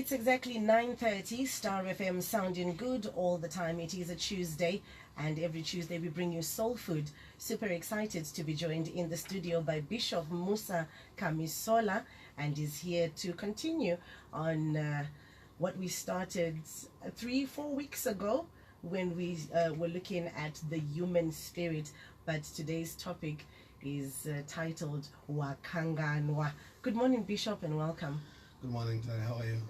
It's exactly 9:30. Star FM sounding good all the time. It is a Tuesday, and every Tuesday we bring you soul food. Super excited to be joined in the studio by Bishop Musa Kamisola, and is here to continue on what we started 3-4 weeks ago when we were looking at the human spirit. But today's topic is titled Wakanganwa. Good morning, Bishop, and welcome. Good morning, Tari. How are you?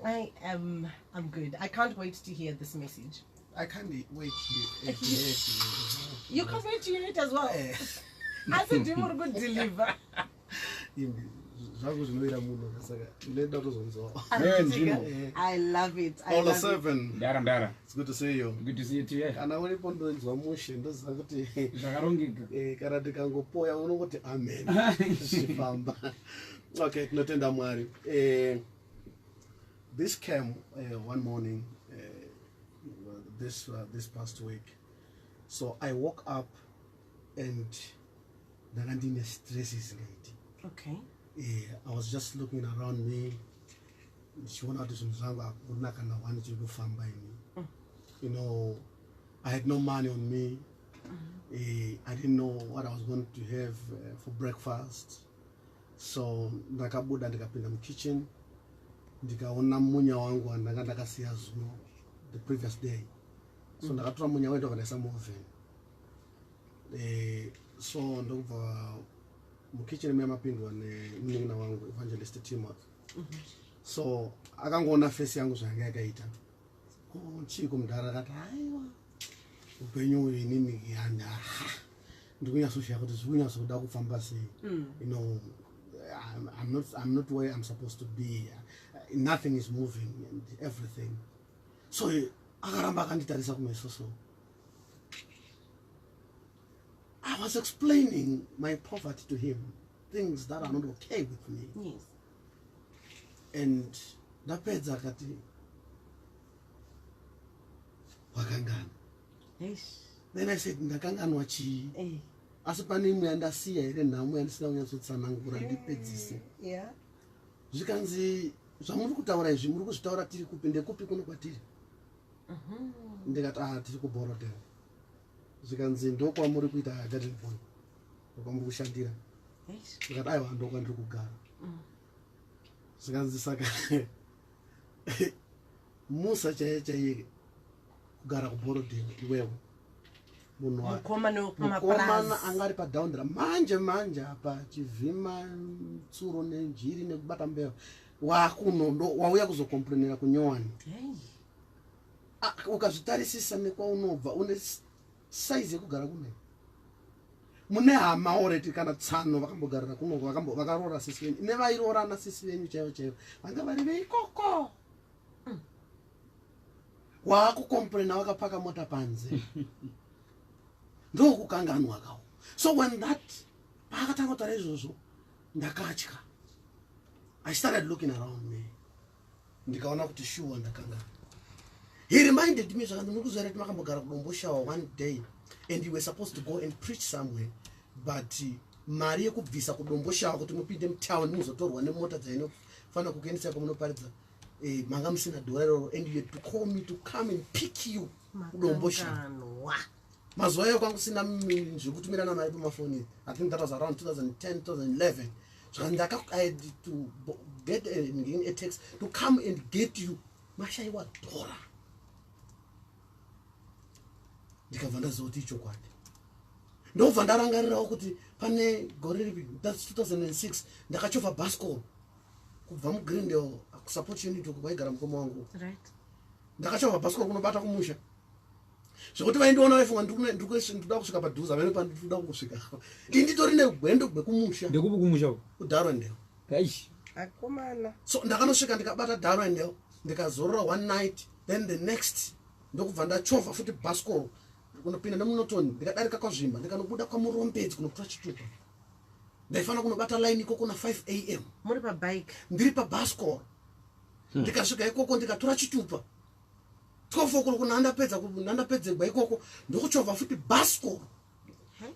I'm good. I can't wait to hear this message. I can't wait to hear it. You can't wait to hear it as well. I said you were going to deliver. I love it. All the seven. Dara. It's good to see you. Good to see you too. And I want to put on some motion. That's exactly. Karate can go poya. I don't know what. Amen. Okay, Natenda Mari. This came one morning. This past week. So I woke up and the landing stresses lady. Okay. I was just looking around me. You know, I had no money on me. I didn't know what I was going to have for breakfast. So ndakabuda ndikapinda mu kitchen ndikaona munya wangu ndanga ndakasiya zuno the previous day. So ndakatora munya wetu akaisa mu oven. So ndobva mu kitchen me mapindwa ne mnina wangu Evangelist Timothy. So akangoona face yangu zvanga yakaita. Chiko mudhara akati aiwa upenyu inini yana ndikunyasosha kuti zvinyasoda kufamba sei. You know, I'm not where I'm supposed to be. Nothing is moving and everything. So akaramba akanditarisa kumeso. I was explaining my poverty to him, things that are not okay with me. Yes. And ndapedza akati wakangana. Yes. Then I said ndakanganwa chii. Asi pane imwe yandasiya here nhamu yandisina kunyatsotsanangura ndipedzise. Yeah. Zvikanzi zvamuri kutaura izvi muri kuzvitaura tiri kupi ndekupi kuno kwatiri. Ndikati tiri kuBorodhera. Zvikanzi ndokwamuri kuita garden boy. Ndokwamuri kushandira. Ndikati aiwa ndokwandiri kugara. Zvikanzi saka Musa chaiye kugara kuBorodhera iwewe. Mukomana angari padaundra manje apa chivhima tsuro nenjiri nekubata mbeva wakunondo wauya kuzokomplainira kunyowani. Ukazvitarisisa nekwaunobva une size yekugara kunei mune hama already kana tsano vakambogarira kuno vakarora sisi venyu nevairorana sisi venyu chaivo vanga vari veikoko wakukomplaina vakapaka mota panze. Ndokukanganwa kawo. So when that pakatanga kutaura izvozvo ndakatya. I started looking around me. Ndikaona kuti sure ndakangana. He reminded me that ndikuzere timakambogara kudomboshawa one day and you were supposed to go and preach somewhere, but mari yekubvisa kudomboshawa kuti mupinde mutown muzotorwa nemota dzainofanira kukuendesa kwamunoparidza manga musina dhora and you had to call me to come and pick you kudomboshawa. Mazuva ayo kwangu sina zvekutumirana mari pamafoni. I think that was around 2010, 2011. So I had to get a text to come and get you. Mashaiwa dhora. Ndikabva ndazoti chokwadi. Ndobva ndarangarirawo kuti pane gore ripi, that's 2006, ndakachova basketball kubva muGreendale kusupport unit kwaigara mukoma wangu. Right. Ndakachova basketball kunobata kumusha. Zvekuti vaindiona vaifunga ndikuda kusvika padhuza vane pandikuda kusvika. Nditori negwendo gwekumusha. Ndekupi kumusha? kuDarrendale. Aish. Akomana. So ndakanosvika ndikabata Darrendale, ndikazorora one night, then the next ndokubva ndachovha futi basketball kunopinda nemunotoni ndikadarika kwazvimba ndikanobuda kwamurombedzi kunotora chitupa. Ndaifanira kunobata line ikoko na 5 AM. Muri pa bike. Ndiri pa basketball. Ndikasvika ikoko ndikatora chitupa. 12 o'clock ndandapedzegwa ikoko ndokuchovha futi basketball.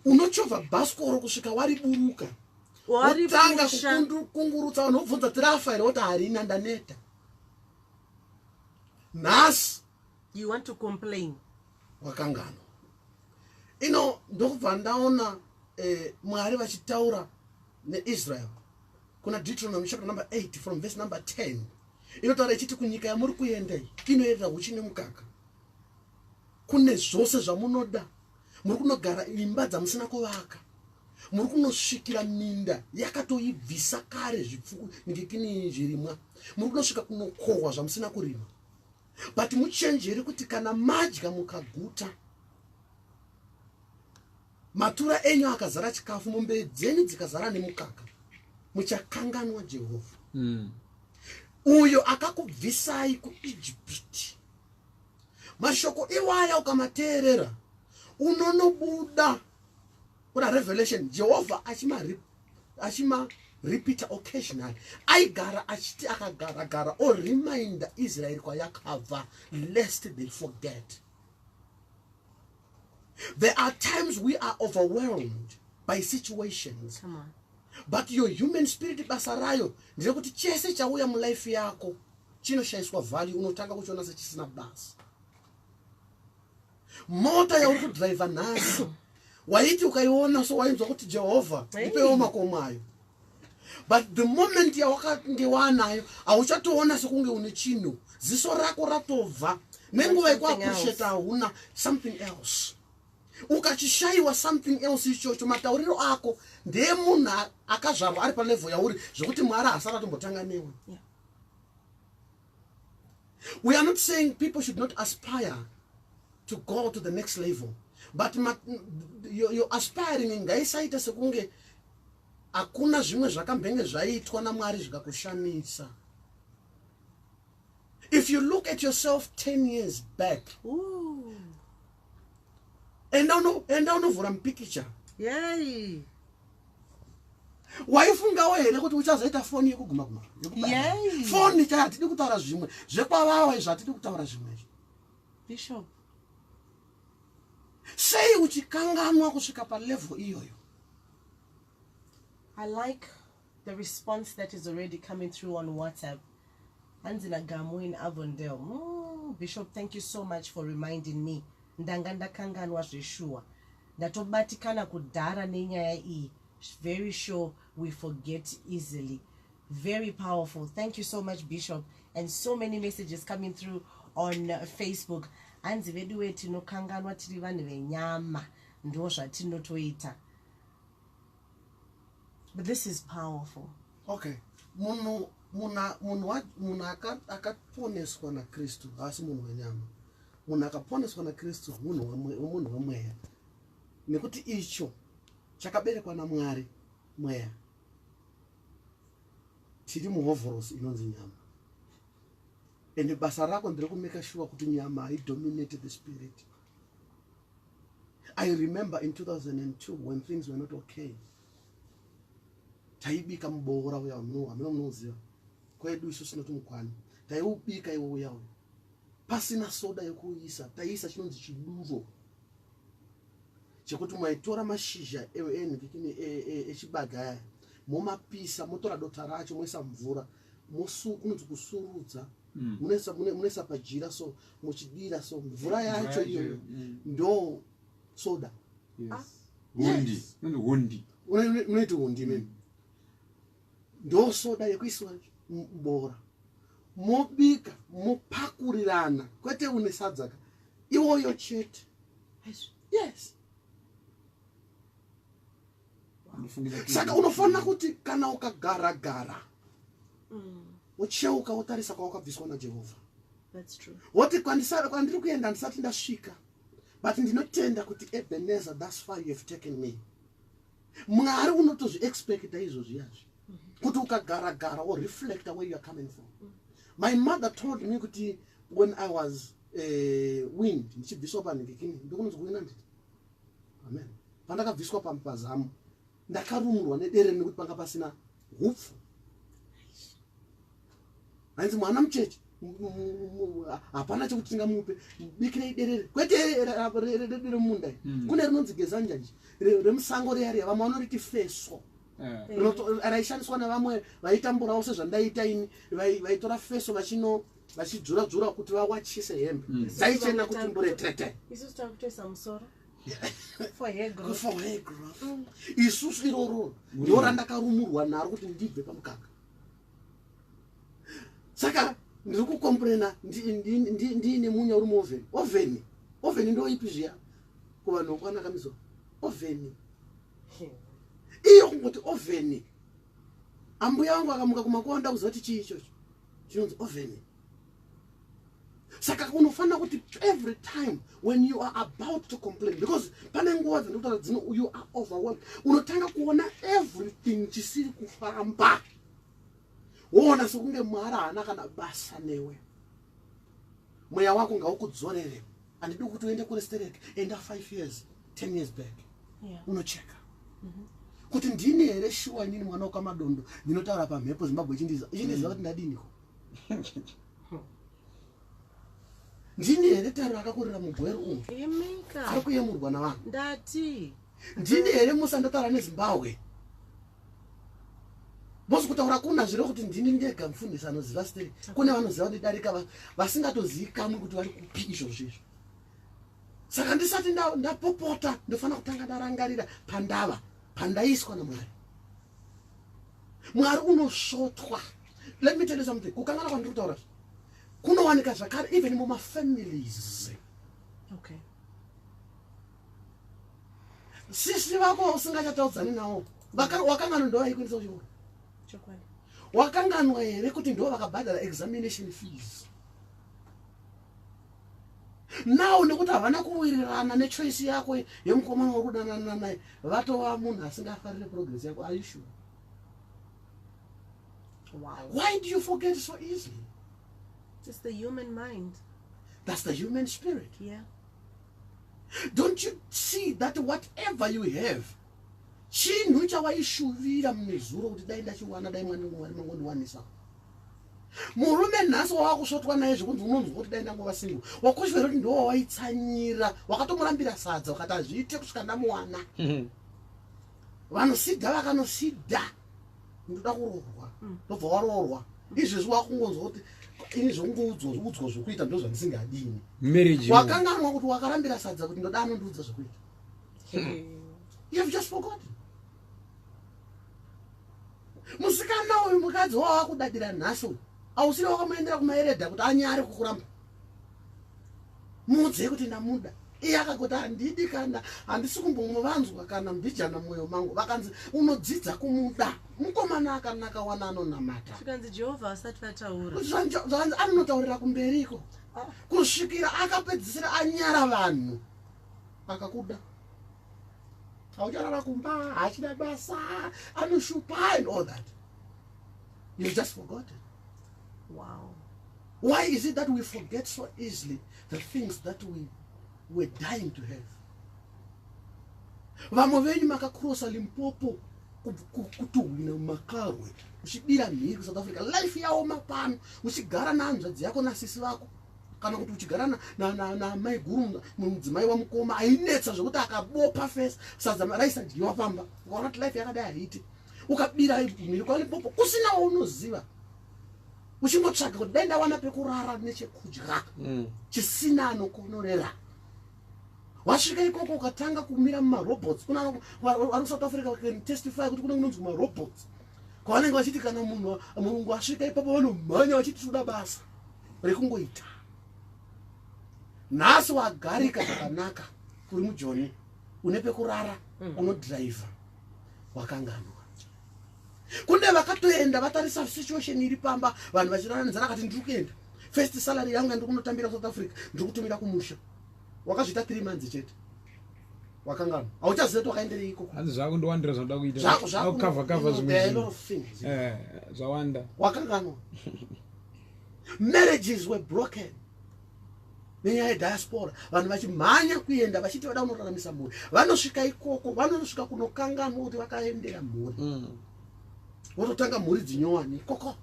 Unochovha basketball kusvika wariburuka. Watanga kungurutsa vanhu vobvunza tirafa here kuti harina ndaneta. nhasi You want to complain. wakangano ndokubva ndaona Mwari vachitaura neIsrael kuna Deuteronomy chapter number 8 from verse number 10 inotaura ichiti kunyika yamuri kuenda inoyerera uchi nemukaka, kune zvose zvamunoda, muri kunogara imba dzamusina kuvaka, muri kunosvikira minda yakatoibvisa kare ngekini zvirimwa, muri kunosvika kunokohwa zvamusina kurima. But muchenjeri kuti kana madya mukaguta, matura enyu akazara chikafu, mombe dzenyu dzikazara nemukaka, muchakanganwa Jehovha. Uyo akakubvisai kuIjipiti. Mashoko iwaya ukamateerera unonobuda kuna Revelation. Jehovah achima repeat occasionally. Aigara achiti akagara or reminder Israel kwayakava lest they forget. There are times we are overwhelmed by situations. Come on. But your human spirit basarayo ndikuti chese chauya mu life yako chinoshayiswa value, unotanga kuchiona sechisina basa. Mota ya uri kudriver nayo waiti ukaiona so wainzwa kuti Jehovah ipewo makomo ayo. But the moment yawakange wanayo auchatoona sekunge une chino, ziso rako ratobva nenguva yekuappreciate hauna something else. Ukachishaiwa something else ichocho, matauriro ako ndiye munhu akazvarwa ari palevel yauri zvekuti Mwari hasara tombotanga newe. We are not saying people should not aspire to go to the next level, but you're aspiring ngaisaita sekunge hakuna zvimwe zvakambenge zvaitwa naMwari zvikakushamisa. If you look at yourself 10 years back, enda unovhura mupikicha. Yay. Waifungawo here kuti uchazoita foni yekuguma Yay. Foni chaya hatidi kutaura zvimwe zvekwavawa izvo hatidi kutaura zvimwe. Bishop, sei uchikanganwa kusvika palevel iyoyo. I like the response that is already coming through on WhatsApp. Anzina Gamu in Avondale. Bishop, thank you so much for reminding me. Ndanganda kanganwa zveshua. Ndatobatikana kudhara nenyaya iyi. Very sure we forget easily. Very powerful. Thank you so much, Bishop. And so many messages coming through on Facebook. Anzi vedu wetu no kanganwa tiri vanhu venyama. Ndo zvatinotoita. But this is powerful. Okay. Munhu akaponeswa na Kristu hasi munhu wenyama. Munhu akaponeswa na Kristu munhu wemweya. Nekuti icho chakaberekwa naMwari mweya. Tiri muhovhorosi inonzi nyama. And basa rako ndiri kumeka sure kuti nyama dominated the spirit. I remember in 2002 when things were not okay. Taibika mubora uya munoziva kwedu isu sinoti mukwani, taiubika iwo uya pasina soda yekuisa, taiisa chinonzi chiduro chekuti mwaitora mashizha echibaga aya momapisa, motora dota racho moisa mvura, unonzi kusurudza, munoisa pajira, so muchidira, so mvura yacho iyo ndo soda. Yes. Hundi. Unoiti hundi mimi. Ndo soda yekuiswa mbora. Mobika, mopakurirana. Kwete unesadzaka. Iwoyo chete. Yes. Saka unofana kuti kana ukagara. Ucheuka utarisa kwa wakabviswa na Jehovah. That's true. Woti kwandiri kuenda ndisati ndasvika. But ndinotenda kuti Ebenezer, thus far you have taken me. Mwari unotozviexpecta izvozvi yazvi. Kuti ukagara or reflect where you are coming from. My mother told me kuti when I was weaned, ndichibviswa panhingikini, ndokunonzi kuwina nditi. Amen. Pandakabviswa pampazamu, ndakarumurwa nederere nekuti panga pasina hupfu. Hanzi mwana mucheche, hapana chekuti tingamupe, bikirei derere. Kwete derere munda. Kune rinonzi gezanjanji, remusango riyari vamwe vanoriti feso. Raishandiswa navamwe vaitamburawo sezvandaita ini, vaitora feso vachino vachidzura kuti vawachise hembe dzaichena kuti mburetete isusu takutoisa musoro for hair growth. for hair growth. Isusu iroro ndo randakarumurwa naro kuti ndibve pamukaka. Saka ndiri kukomplaina ndiine munya uri muovheni. Ovheni ndo ipi zviya kuvanhu vokwanaka mizo ovheni iyo kungoti ovheni. Ambuya wangu akamuka kumakonda kuzoti chii ichocho chinonzi ovheni. Saka unofanira kuti every time when you are about to complain, because pane nguva dzinotaura dzino you are overwhelmed, unotanga kuona everything chisiri kufamba, woona sekunge Mwari haana kana basa newe. Mweya wako ngaukudzorere. Handidi kuti uende kurestereke enda 5 years 10 years back, unocheka kuti ndini here shuwa inini mwana wakamadondo ndinotaura pamhepo Zimbabwe ichindiziva kuti ndadiniko. Ndini here taro akakurira mugweru umu ari kuyemurwa navanhu. Ndini here musandotaura neZimbabwe bosi kutaura kuna zviro kuti ndini ndega mufundisi anoziva steri. Kune vanoziva kuti darika vasingatozii kamwe kuti vari kupi izvozvo izvo. Saka ndisati ndapopota ndofanira kutanga ndarangarira pandava pandaiswa naMwari. Mwari unosvotwa. Let me tell you something. Kukangana kwandiri kutaura kunowanika zvakare even mumafamilies. Okay. Sisi vako usingachataudzani nawo wakanganwa ndo vaikuendesa kuchikoro. Chokwadi. Wakanganwa here kuti ndo vakabhadhara examination fees. Now nekuti havana kuwirirana nechoice yako yemukomana uri kudanana naye vatova munhu asingafarire progress yako. Are you sure? Wow. Why do you forget so easily? It's the human mind. That's the human spirit. Yeah. Don't you see that whatever you have, chinhu chawaishuvira munezuro kuti dai ndachiwana dai Mwari mangondiwanisa. Murume nhasi wakusvotwa naye zvokunzi unonzwa kuti dai ndangova single. Wakushuvira kuti ndo wawaitsanyira, wakatomurambira sadza wakati hazviite kusvika ndamuwana. Vanosidha vakanosidha. Ndoda kuroorwa. Ndobva waroorwa. Izvezvi wakungonzwa kuti ini zvongoudzwa zvokuita ndo zvandisingadini. Wakanganwa kuti wakarambira sadza kuti ndoda anondiudza zvokuita. You have just forgotten. Musikana uyu mukadzi wawakudadira nhasi uyu ausiri wakamuendera kumaeredha kuti anyari kukuramba. Muudze kuti ndamuda. Iye akagoti handidi kana handisi kumbomuvanzwa kana mbijana mwoyo mangu. Vakanzi unodzidza kumuda. Mukomana akanaka wana anonamata. Zvikanzi Jehovha asati vataura. Zvanzi anotaurira kumberiko. Kusvikira akapedzisira anyara vanhu. Akakuda. Haucharara kumba, hachina basa, anoshupa and all that. You've just forgotten. Wow. Why is it that we forget so easily the things that we were dying to have? Vamwe venyu makakrosa Limpopo kutuhwina mumakarwe uchibira mhiri kuSouth Africa. Life yaoma pano uchigara nahanzvadzi yako nasisi vako kana kuti uchigara namai guru mudzimai wamukoma ainetsa zvokuti akabopa fesi sadza raisadyiwa pamba. Ukaona kuti life yakadai haiti ukabira mhiri kwaLimpopo kusina waunoziva uchingotsvaga kuti dai ndawana pekurara nechekudya chisina anokonorera. Wasvika ikoko ukatanga kumira mumarobots. Kuna vari South Africa can testify kuti kuna kunonzi marobots kwavanenge vachiti kana munhu mulungu asvika ipapo vanomhanya vachiti toda basa rekungoita. Nhasi wagarika zvakanaka uri muJoni une pekurara unodhiraivha wakanganwa. Kune vakatoenda vatarisa situation iri pamba vanhu vachirananidzana akati ndiri kuenda first salary yangu ndiri kunotambira South Africa ndiri kutumira kumusha. Wakazvita 3 months chete wakanganwa. Hauchaziva kuti wakaenderei ikoko. Hanzi zvako ndowandira zvanoda kuita cover zvimwe zvawanda. Wakanganwa. Marriages were broken nenyaya yediaspora. Vanhu vachimhanya kuenda vachiti vada kunoraramisa mhuri. Vanosvika ikoko vanosvika kunokanganwa kuti vakaendera mhuri. Vototanga mhuri dzinyowani ikoko.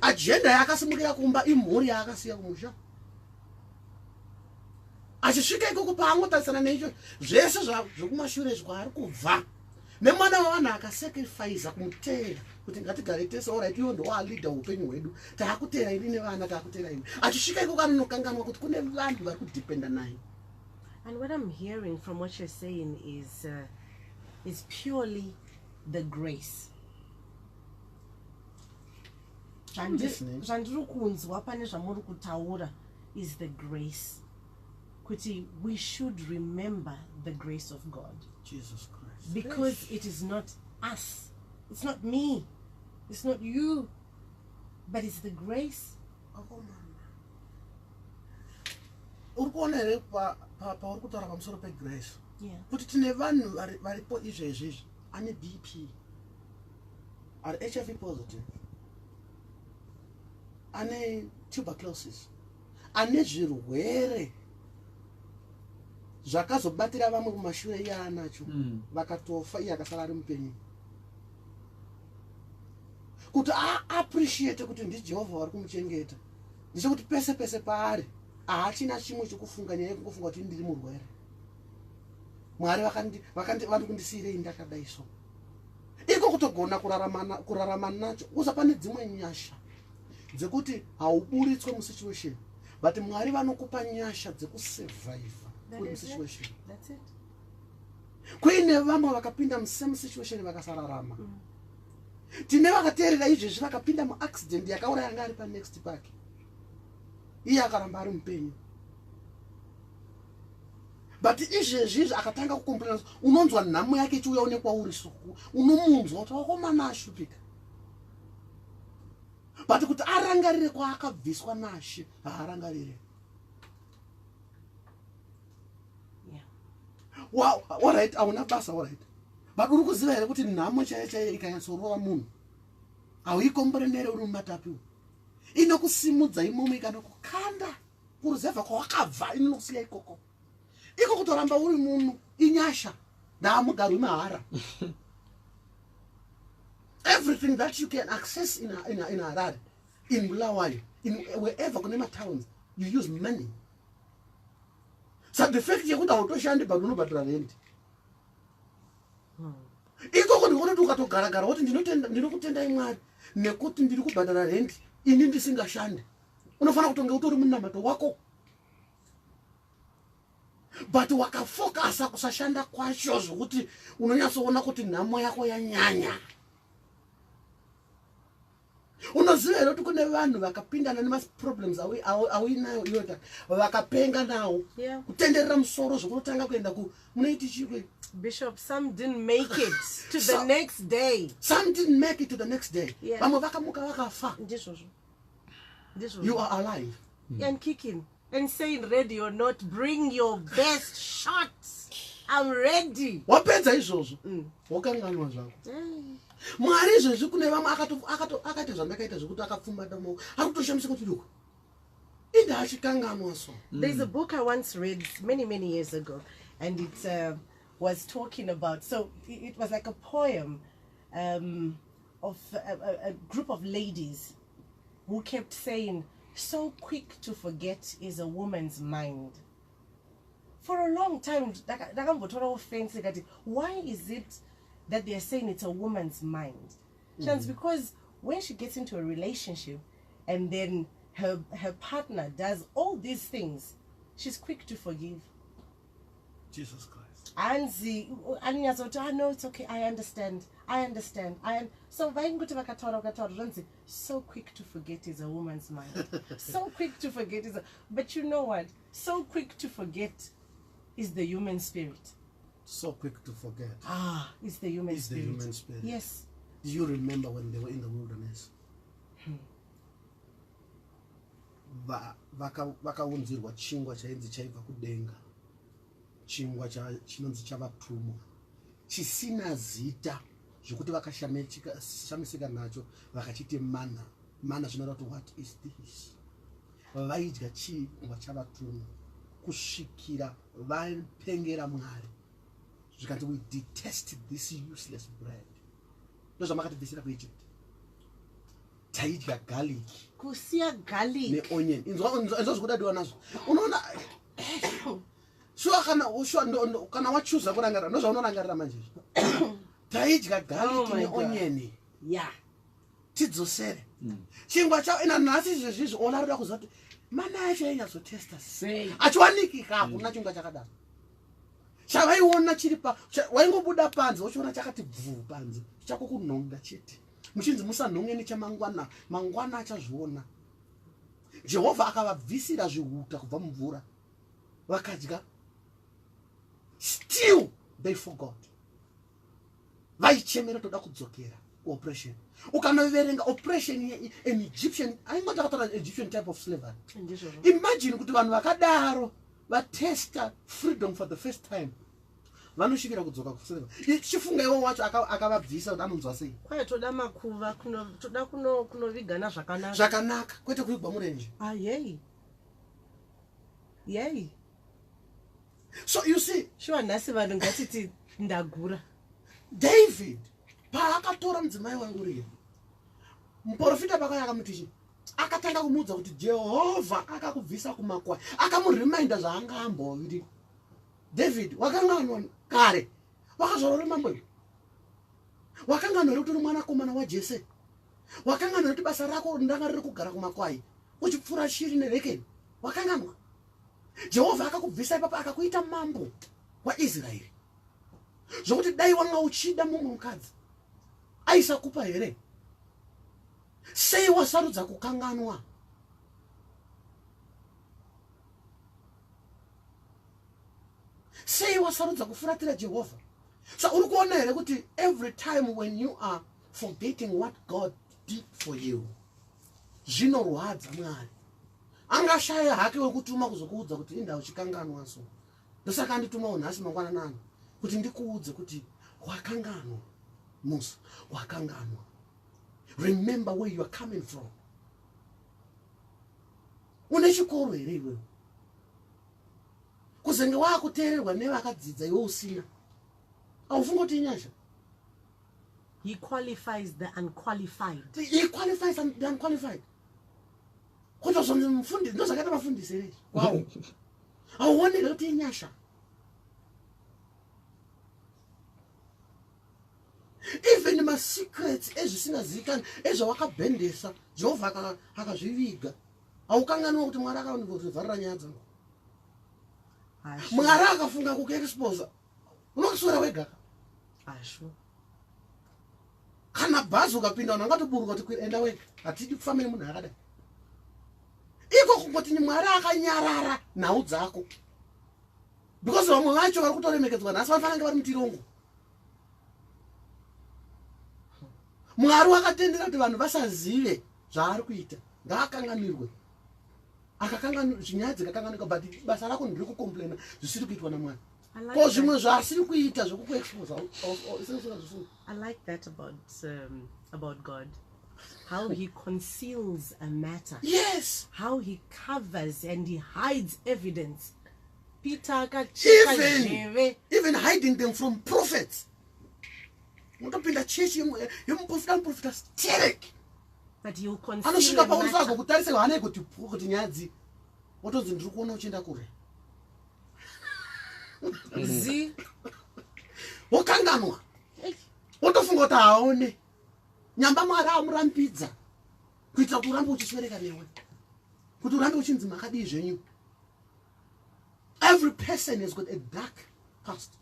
Agenda yakasimukira kumba imhuri yaakasiya kumusha. Achisvika ikoko paangotarisana neizvo zvese zvokumashure zvaari kubva nemwana wavanhu akasacrifice kumuteera kuti ngatigare tese orit iwo ndowaaleader upenyu hwedu taakuteera ini nevana taakuteera ini achisvika ikoko anonokanganwa kuti kune vanhu vari kudhipenda naye. And what I'm hearing from what you're saying is purely the grace. Zvandiri kunzwa pane zvamuri kutaura is the grace. Kuti we should remember the grace of God. Jesus Christ. Because it is not us. It's not me. It's not you. But it's the grace. Uri kuona here pauri kutaura pamusoro pegrace kuti tine vanhu varipo izvezvi ane BP, ari HIV positive, ane tuberculosis, ane zvirwere zvakazobatira vamwe kumashure iye anacho vakatofa iye akasara ari mupenyu. Kuti appreciate kuti ndiJehovha vari kumuchengeta ndechekuti pese pese paari haachina chimwe chokufunga nyaya yekungofunga kuti ndiri murwere. Mwari vari kundisiyirei ndakadai so. Iko kutogona kurarama nacho usa pane dzimwe nyasha dzekuti hauburitswe musituation but Mwari vanokupa nyasha dzekusurviva kuri musituation. That's it. Kuine vamwe vakapinda musame situation vakasararama. Tine vakateerera izvezvi vakapinda muaccident yakauraya anga ari panext pake iye akaramba ari mupenyu. But izvezvi akatanga kukomplaina unonzwa nhamo yake ichiuya une kwauri suku unomunzwa kuti wakomana ashupika. But kuti arangarire kwaakabviswa naShe haarangarire. Wow, all right, hauna basa, all right. But uri kuziva here kuti nhamo chaiyo chaiyo ikanyatsorova munhu hauikomborendere uri mumatapi inokusimudza imomo ikanokukanda kuruzevha kwawakabva inokusiya ikoko. Iko kutoramba uri munhu inyasha ndaamugarwi mahara. Everything that you can access in Harare, in Bulawayo, in wherever kune matowns, you use money. So the fact yekuti hautoshandi but unobhadhara rent. Ikoko ndikuti ukatogara kuti ndinokutendai Mwari nekuti ndiri kubhadhara rent ini ndisingashandi. Unofana kutonge utori munamato wako. But wakafocus kusashanda kwacho zvokuti unonyatsoona kuti nhamo yako yanyanya. Unoziva here kuti kune vanhu vakapindana nemaproblems awinayo iyota vakapenga nawo kutenderera musoro zvokutanga kuenda munoiti chikwe. Bishop, some didn't make it to the next day. Some didn't make it to the next day. Vamwe vakamuka vakafa. You are alive. And kicking and saying ready or not, bring your best shots. I'm ready. Wapedza izvozvo wakanganwa zvako. Mwari izvezvi kune vamwe akati zvandakaita zvokuti akapfumbata maoko akutoshamisa kuti duku inde achikanganwa so. There's a book I once read many years ago, and it was talking about, so it was like a poem of a group of ladies who kept saying, so quick to forget is a woman's mind. For a long time, why is it that they're saying it's a woman's mind? Chance, because when she gets into a relationship and then her partner does all these things, she's quick to forgive. Jesus Christ. And no, it's okay, I understand. So so quick to forget is a woman's mind. So quick to forget is but you know what? So quick to forget is the human spirit. So quick to forget. It's the human spirit. The human spirit. Yes. Do you remember when they were in the wilderness? Vakaunzirwa chingwa chainzi chaibva kudenga. Chingwa chinonzi chavatumwa. Chisina zita zvokuti vakashamisika nacho vakachiti mana. Mana zvinoreva kuti what is this? Vaidya chingwa chavatumwa kusvikira vapengera Mwari. Zvikanzi we detest this useless bread. Ndozvamakatibvisira kuEgypt. Taidya garlic. Kusiya garlic. Ne-onion. Inzwa zvokudadiwa nazvo. Unoona shuwa kana wachuza kurangarira ndozvaunorangarira manje. taidya garlic neonyeni Yeah. tidzosere chingwa chao ina nhasi izvezvizvi olaroda kuziva kuti mana yacho ainyazotesta sei achiwanikika hakuna chingwa chakadaro chavaiona chiri waingobuda panze wachiona chakati bvuu panze chako kunhonga chete muchinzi musanhonge nechamangwana mangwana achazviona. Jehovha akavabvisira zvihuta kubva mumvura vakadya, still they forgot. Vaichemera toda kudzokera oppression. Ukanoverenga oppression in Egyptian, aingo takataura Egyptian type of slavery. Imagine kuti vanhu vakadaro vatesta freedom for the first time. Vanosvikira kudzoka kuslavery. Chifunga iwo wacho akavabvisa kuti anonzwa sei. Kwai toda makuva toda kunovigana zvakanaka. Zvakanaka kwete kuigwa murenje. Ah yey. Yey. So you see, sure nhasi vanhu ngatiti ndagura. David paakatora mudzimai waUria, muprofita pakaya akamuti akatanga kumuudza kuti Jehovha akakubvisa kumakwai, akamurimainda zvaanga amboviri. David wakanganwa kare wakazorora mambo, wakanganwa kuti uri mwanakomana waJese, wakanganwa kuti basa rako ndanga riri kugara kumakwai uchipfura shiri nerekeni, wakanganwa. Jehovha akakubvisa ipapo akakuita mambo waIsraeri, zvokuti dai wanga uchida mumwe mukadzi aisakupa here. Sei wasarudza kukanganwa? Sei wasarudza kufuratira Jehovha? So uri kuona here kuti every time when you are forgetting what God did for you, zvinorwadza Mwari. Angashaya hake wekutuma kuzokuudza kuti inda uchikanganwa so. Ndosaka anditumawo nhasi mangwanani kuti ndikuudze kuti wakanganwa Musa, wakanganwa. Remember where you are coming from. Une chikoro here iwewe. Kuzenge wakuteererwa nevakadzidza iwe usina. Aufunga kuti inyasha. He qualifies the unqualified. He qualifies the unqualified. Kuto zonzi mfundi ndozakata mafundisi here. Wow. Auone kuti inyasha. Even my secrets ezvisingazikani ezvawakabhendesa Jehovha akazviviga. Aukanganwa kuti Mwari akaonivharira nyaya dzangu. Mwari akafunga kukuexposa. Unokuswera wega. Ashu. Kana bhazi ukapinda vanhu vangatoburuka kuti enda wega. Hatidi kufamba nemunhu akadai. Iko kungoti Mwari akanyarara nhau dzako. Because vamwe vacho vari kutoremekedzwa nhasi vanofanira vari mutirongo. Mwari wakatendera kuti vanhu vasazive zvaari kuita. Ngaakanganirwe. Akakanganwa nyaya dzikakanganika, but basa rako ndiri kukomplaina zvisiri kuitwa naMwari. Ko zvimwe zvaasiri kuita zvokukuexposa. I like that about God. How he conceals a matter. Yes. How he covers and he hides evidence. Peter even hiding them from prophets. Mutopinda chechi yemuprofita sterek. But you conceal anosvika a paunofaka matter. kutarise hana kuti nyadzi watonzi ndiri kuona uchienda kure. Z. Wakanganwa. Wotofunga kuti haone. Nyamba Mwari amurambidza kuitira kuti urambe uchiswereka newe, kuti urambe uchinzi makadii zvenyu. Every person has got a dark past.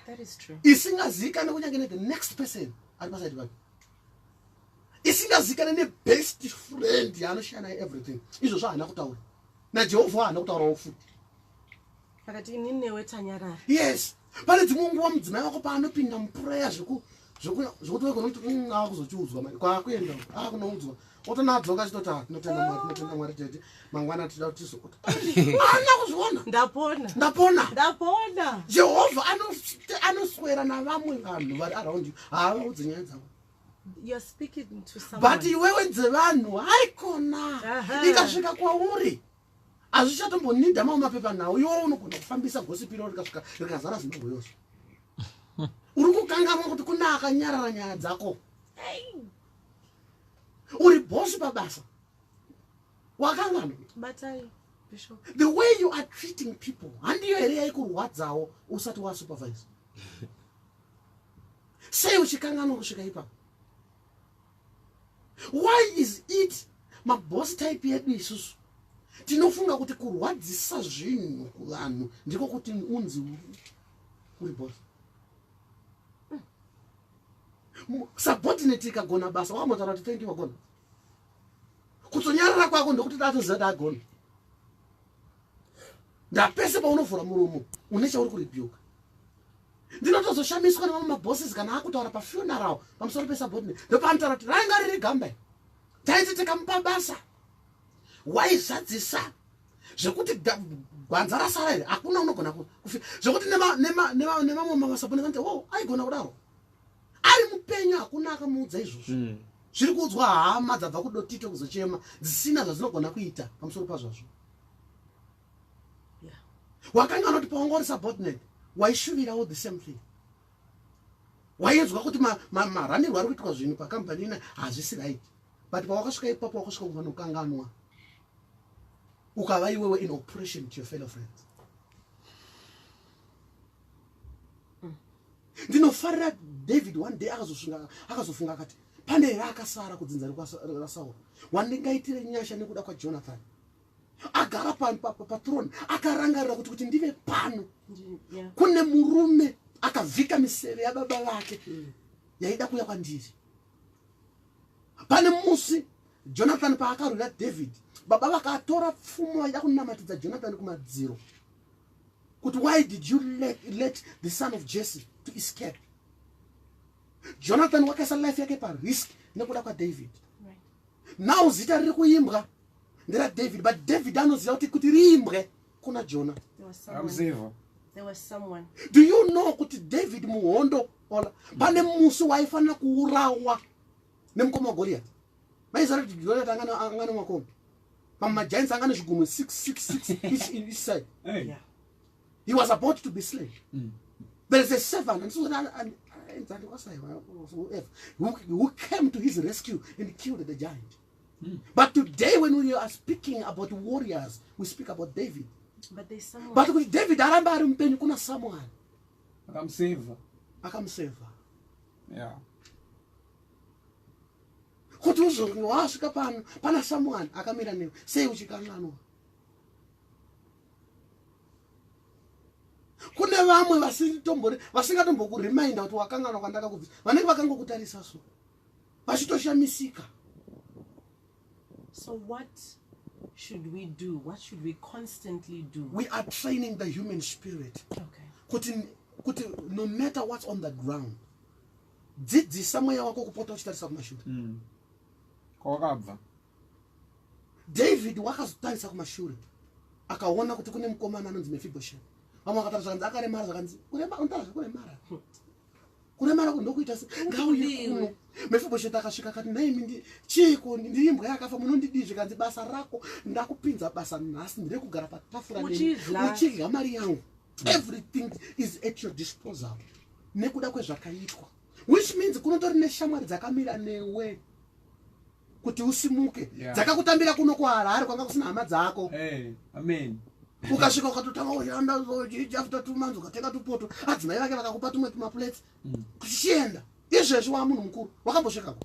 That is true. Isingazikane kunyange the next person ari paside pake. Isingazikane ne best friend yaanoshana everything. Izvo zvaana kutaura. naJehovha haana kutaurawo futi. Pakati inini newe tanyarara. Yes. Pane dzimwe nguva mudzimai wako paanopinda muprayer zvokuti wegona kuti akuzochiudzwa mari kwakuenda akunoudzwa otonadzoka achitoti tinotenda Mwari tete mangwana tida kuti tizokuta ana kuzviona. Ndapona. Jehovha anoswera navamwe vanhu vari around you haavaudzi nyaya dzavo. You're speaking to someone. But iwewe dzevanhu haikona ikasvika kwauri hazvichatombonidha mamwe mapepa nawo iwewe unogona kufambisa gosipiro rikasvika rikazara zimbabwe yose. Uri kukanganwa kuti kuna akanyarara nyaya dzako. Uri bosi pabasa wakanganwa. Bishop, the way you are treating people handiyo here yaikurwadzawo usati wasupervise. sei uchikanganwa kusvika ipapo. Why is it maboss type yedu isusu tinofunga kuti kurwadzisa zvinhu kuvanhu ndiko kuti unzi uri boss? Subordinate ikagona basa wamotaura kuti thank you wagona, kutsonyarara kwako ndokuti tatoziva kuti agona. Ndapese paunovhura muromo une chauri kuripiuka. Ndinotozoshamiswa nevamwe mabosses kana akutaura pafuneral pamusoro pesubordinate, ndopaanotaura kuti rainga riri gamba taiti tikamupa basa waizadzisa zvekuti gwanza rasara iri hakuna unogona kufika, zvekuti nevamwe masubordinate aigona kudaro ari mupenyu, hakuna akamuudza izvozvo. Zviri kuudzwa hama dzabva kudotito kuzochema dzisina zvadzinogona kuita pamusoro pazvazvo. Wakanga anoti pawanga uri subordinate waishuvirawo the same thing. Wainzwa kuti maranirwo ari kuitwa zvinhu pakampani ina hazvisi right, but pawakasvika ipapo wakasvika kuvanokanganwa ukava iwewe in oppression to your fellow friends. Ndinofarira David one day akazofunga akati pane here akasara kudzinza raSauro wandingaitire nyasha nekuda kwaJonathan. Agara pathrone akarangarira kuti ndive pano kune murume akavhika miseve yababa vake yaida kuya kwandiri. Pane musi Jonathan paakarwira David, baba vakatora pfumo vaida kunamatidza Jonathan kumadziro kuti why did you let the son of Jesse to escape? Jonathan wakaisa life yake parisk nekuda kwaDavid. Now zita riri kuimbwa ndera David, but David anoziva kuti riimbwe kuna Jonah. There was someone. Do you know kuti David muhondo pane musi waifanira kuurawa nemukoma waGoliath? Maizara kuti Goliath angane makombi pamagiants angane zvigunwe 666 each side. He was about to be slain. There is a servant who came to his rescue and killed the giant. But today when we are speaking about warriors, we speak about David. But there's someone. But with David aramba ari mupenyu kuna someone akamseva. Yeah. Kuti uzonge wasvika pano pana someone akamira newe sei uchikanganwa. Kune vamwe vasingatombokuremind kuti wakanganwa kwandakakubvisa, vanenge vakangokutarisa so vachitoshamisika. So what should we do? What should we constantly do? We are training the human spirit. Okay. Kuti no matter what's on the ground, dzidzisa mweya wako kupota uchitarisa kumashure. Kwakabva David wakazotarisa kumashure akaona kuti kune mukomana anonzi Mephibosheth. Vamwe vakatarisa kanzi akaremara zvakanzi kuremara kundokuita ngauye kuno. Mephibosheth akasvika akati naimi chiko ndiri imbwa yakafa munondidii zvikanzi basa rako ndakupinza basa nhasi ndiri kugara patafura uchidya mari yangu. Everything is at your disposal nekuda kwezvakaitwa, which means kunotori neshamwari dzakamira newe kuti usimuke, dzakakutambira kuno kuHarare kwanga kusina hama dzako. Amen. Ukasvika ukatotanga ushanda after 2 months ukatenga tupoto adzimai vake vakakupa tumwe tumaplates kuchienda. Izvezvi wa munhu mukuru wakambosvikako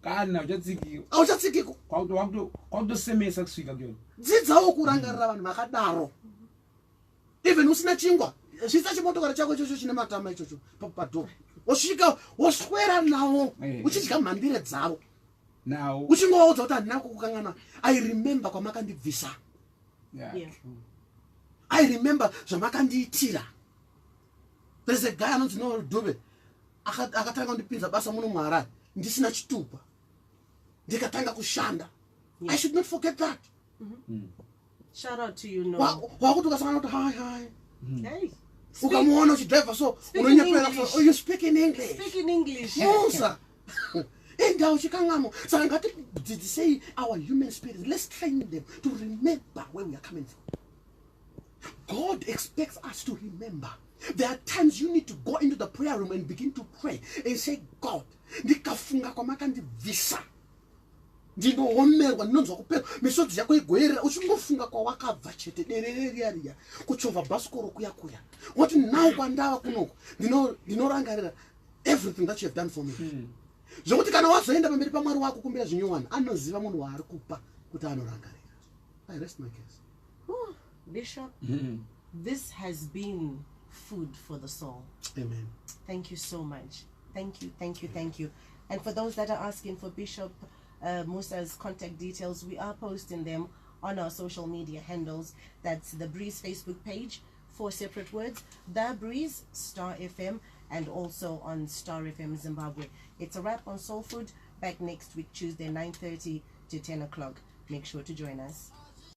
kana uchatsikiko auchatsikiko kwakutosemesa kusvika kuyona. Dzidzawo kurangarira vanhu vakadaro. Even usina chingwa zvisa chimotokari chako ichocho chine matama ichocho padhoo wasvika waswera nawo uchidya mhambire dzavo nawo uchingovaudza kuti handina kukukangana. I remember kwamakandibvisa. I remember zvamakandiitira. There's a guy anonzi Noel Dube akatanga kundipinza basa muno muHarare ndisina chitupa ndikatanga kushanda. I should not forget that. Shout out to you, Noel. Wakuti ukasangana kuti hi. Hey. Ukamuona uchidriver so unonyepera for you speak in English. Speak in English. Musa. Endawo chikangamo. Saka ngatidzidzisei our human spirit. Let's train them to remember where we are coming from. God expects us to remember. There are times you need to go into the prayer room and begin to pray and say, God, ndikafunga kwamakandibvisa. Ndinohomerwa ndinonzwa kupera misodzi yako igwerera uchingofunga kwawakabva chete derere riya kuchovha bhasikoro kuya. Woti nawo kwandava kunoko ndinorangarira everything that you have done for me. Zvokuti kana wazoenda pamberi pamwari wako kumbira zvinyowani anoziva munhu waari kupa kuti anorangarira. I rest my case. Ooh, Bishop, this has been food for the soul. Amen. Thank you so much. Thank you, thank you, thank you. And for those that are asking for Bishop Musa's contact details, we are posting them on our social media handles. That's The Breeze Facebook page, 4 separate words, The Breeze, Star FM, and also on Star FM Zimbabwe. It's a wrap on Soul Food. Back next week, Tuesday, 9:30 to 10 o'clock. Make sure to join us.